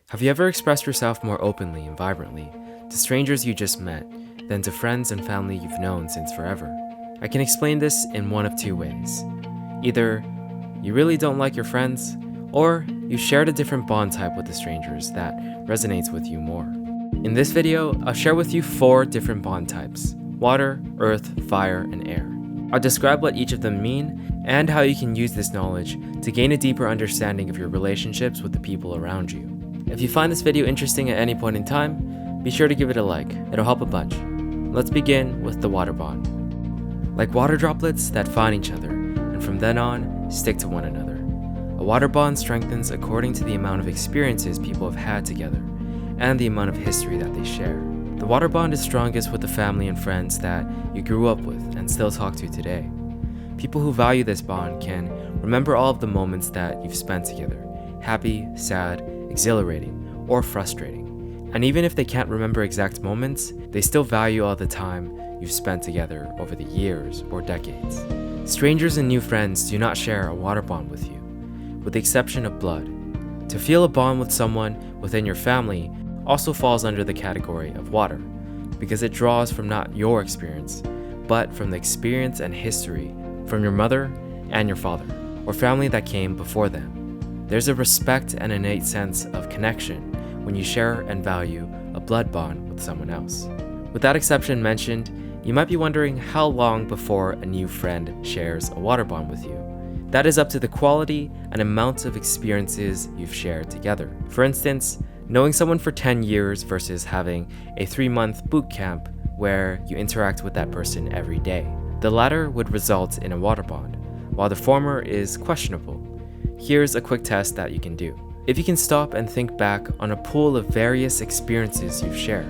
Have you ever expressed yourself more openly and vibrantly to strangers you just met than to friends and family you've known since forever? I can explain this in one of two ways. Either you really don't like your friends, or you shared a different bond type with the strangers that resonates with you more. In this video, I'll share with you 4 different bond types: water, earth, fire, and air. I'll describe what each of them mean and how you can use this knowledge to gain a deeper understanding of your relationships with the people around you. If you find this video interesting at any point in time, be sure to give it a like. It'll help a bunch. Let's begin with the water bond. Like water droplets that find each other, and from then on, stick to one another. A water bond strengthens according to the amount of experiences people have had together, and the amount of history that they share. The water bond is strongest with the family and friends that you grew up with and still talk to today. People who value this bond can remember all of the moments that you've spent together, happy, sad, exhilarating, or frustrating. And even if they can't remember exact moments, they still value all the time you've spent together over the years or decades. Strangers and new friends do not share a water bond with you, with the exception of blood. To feel a bond with someone within your family also falls under the category of water, because it draws from not your experience, but from the experience and history from your mother and your father, or family that came before them. There's a respect and innate sense of connection when you share and value a blood bond with someone else. With that exception mentioned, you might be wondering how long before a new friend shares a water bond with you. That is up to the quality and amount of experiences you've shared together. For instance, knowing someone for 10 years versus having a 3-month boot camp where you interact with that person every day. The latter would result in a water bond, while the former is questionable. Here's a quick test that you can do. If you can stop and think back on a pool of various experiences you've shared,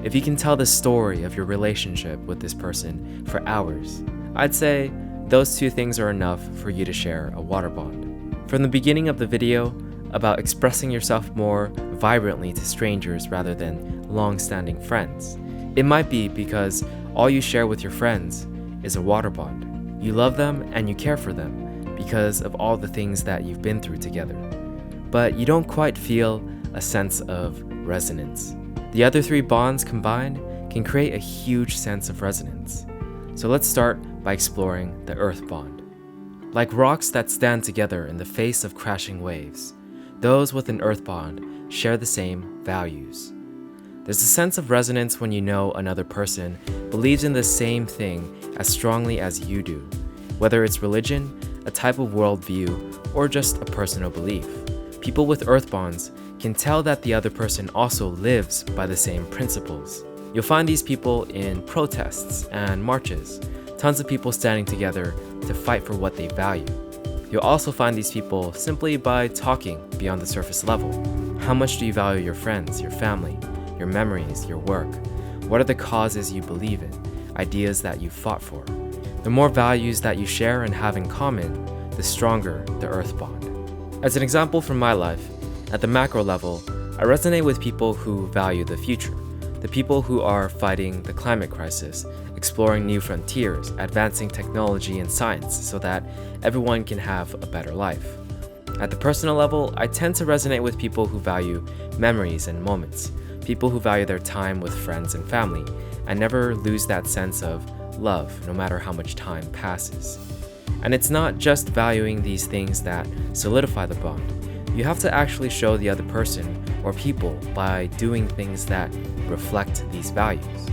if you can tell the story of your relationship with this person for hours, I'd say those 2 things are enough for you to share a water bond. From the beginning of the video, about expressing yourself more vibrantly to strangers rather than long-standing friends, it might be because all you share with your friends is a water bond. You love them and you care for them because of all the things that you've been through together. But you don't quite feel a sense of resonance. The other 3 bonds combined can create a huge sense of resonance. So let's start by exploring the earth bond. Like rocks that stand together in the face of crashing waves, those with an earth bond share the same values. There's a sense of resonance when you know another person believes in the same thing as strongly as you do, whether it's religion, a type of worldview, or just a personal belief. People with earth bonds can tell that the other person also lives by the same principles. You'll find these people in protests and marches, tons of people standing together to fight for what they value. You'll also find these people simply by talking beyond the surface level. How much do you value your friends, your family, your memories, your work? What are the causes you believe in, ideas that you fought for? The more values that you share and have in common, the stronger the earth bond. As an example from my life, at the macro level, I resonate with people who value the future, the people who are fighting the climate crisis, exploring new frontiers, advancing technology and science so that everyone can have a better life. At the personal level, I tend to resonate with people who value memories and moments, people who value their time with friends and family, and never lose that sense of love no matter how much time passes. And it's not just valuing these things that solidify the bond. You have to actually show the other person or people by doing things that reflect these values.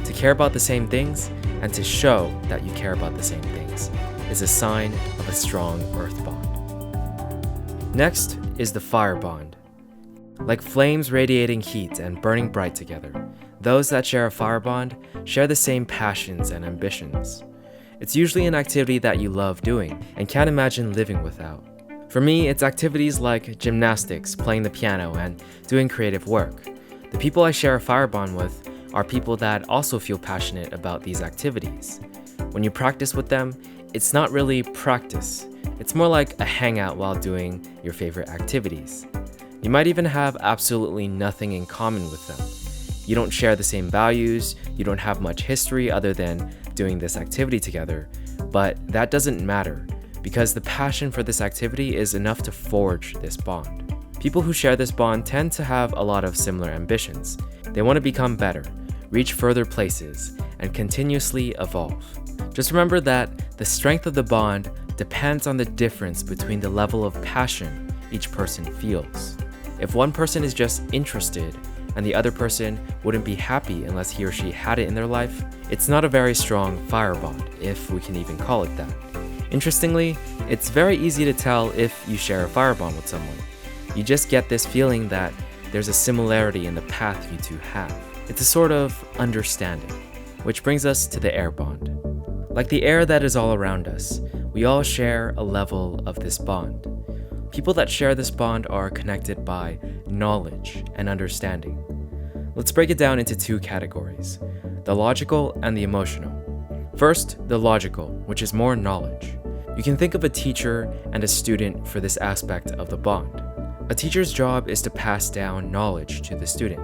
To care about the same things and to show that you care about the same things is a sign of a strong earth bond. Next is the fire bond. Like flames radiating heat and burning bright together, those that share a fire bond share the same passions and ambitions. It's usually an activity that you love doing and can't imagine living without. For me, it's activities like gymnastics, playing the piano, and doing creative work. The people I share a fire bond with are people that also feel passionate about these activities. When you practice with them, it's not really practice. It's more like a hangout while doing your favorite activities. You might even have absolutely nothing in common with them. You don't share the same values, you don't have much history other than doing this activity together, but that doesn't matter because the passion for this activity is enough to forge this bond. People who share this bond tend to have a lot of similar ambitions. They want to become better, reach further places, and continuously evolve. Just remember that the strength of the bond depends on the difference between the level of passion each person feels. If one person is just interested and the other person wouldn't be happy unless he or she had it in their life, it's not a very strong fire bond, if we can even call it that. Interestingly, it's very easy to tell if you share a fire bond with someone. You just get this feeling that there's a similarity in the path you two have. It's a sort of understanding, which brings us to the air bond. Like the air that is all around us, we all share a level of this bond. People that share this bond are connected by knowledge and understanding. Let's break it down into two categories, the logical and the emotional. First, the logical, which is more knowledge. You can think of a teacher and a student for this aspect of the bond. A teacher's job is to pass down knowledge to the student.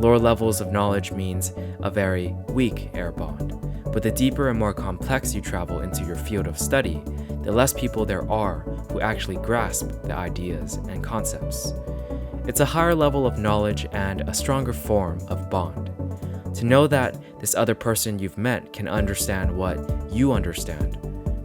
Lower levels of knowledge means a very weak air bond, but the deeper and more complex you travel into your field of study, the less people there are who actually grasp the ideas and concepts. It's a higher level of knowledge and a stronger form of bond. To know that this other person you've met can understand what you understand,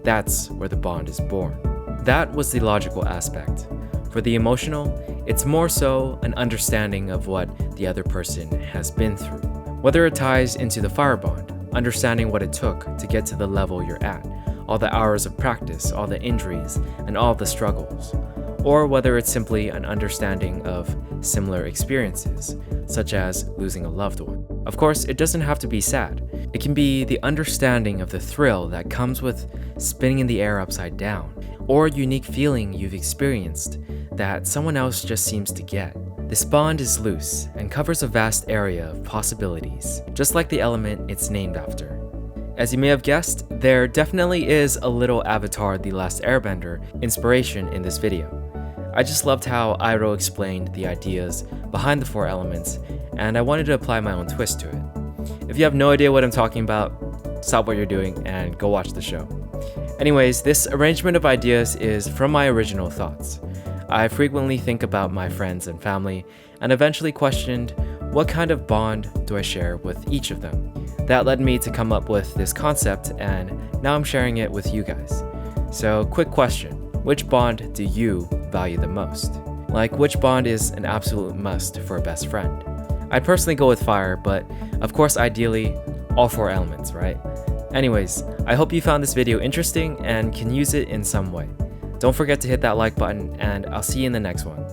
that's where the bond is born. That was the logical aspect. For the emotional, it's more so an understanding of what the other person has been through. Whether it ties into the fire bond, understanding what it took to get to the level you're at, all the hours of practice, all the injuries, and all the struggles, or whether it's simply an understanding of similar experiences, such as losing a loved one. Of course, it doesn't have to be sad. It can be the understanding of the thrill that comes with spinning in the air upside down, or a unique feeling you've experienced that someone else just seems to get. This bond is loose and covers a vast area of possibilities, just like the element it's named after. As you may have guessed, there definitely is a little Avatar: The Last Airbender inspiration in this video. I just loved how Iroh explained the ideas behind the four elements, and I wanted to apply my own twist to it. If you have no idea what I'm talking about, stop what you're doing and go watch the show. Anyways, this arrangement of ideas is from my original thoughts. I frequently think about my friends and family, and eventually questioned, what kind of bond do I share with each of them? That led me to come up with this concept, and now I'm sharing it with you guys. So, quick question, which bond do you value the most? Like, which bond is an absolute must for a best friend? I'd personally go with fire, but of course ideally, all four elements, right? Anyways, I hope you found this video interesting and can use it in some way. Don't forget to hit that like button, and I'll see you in the next one.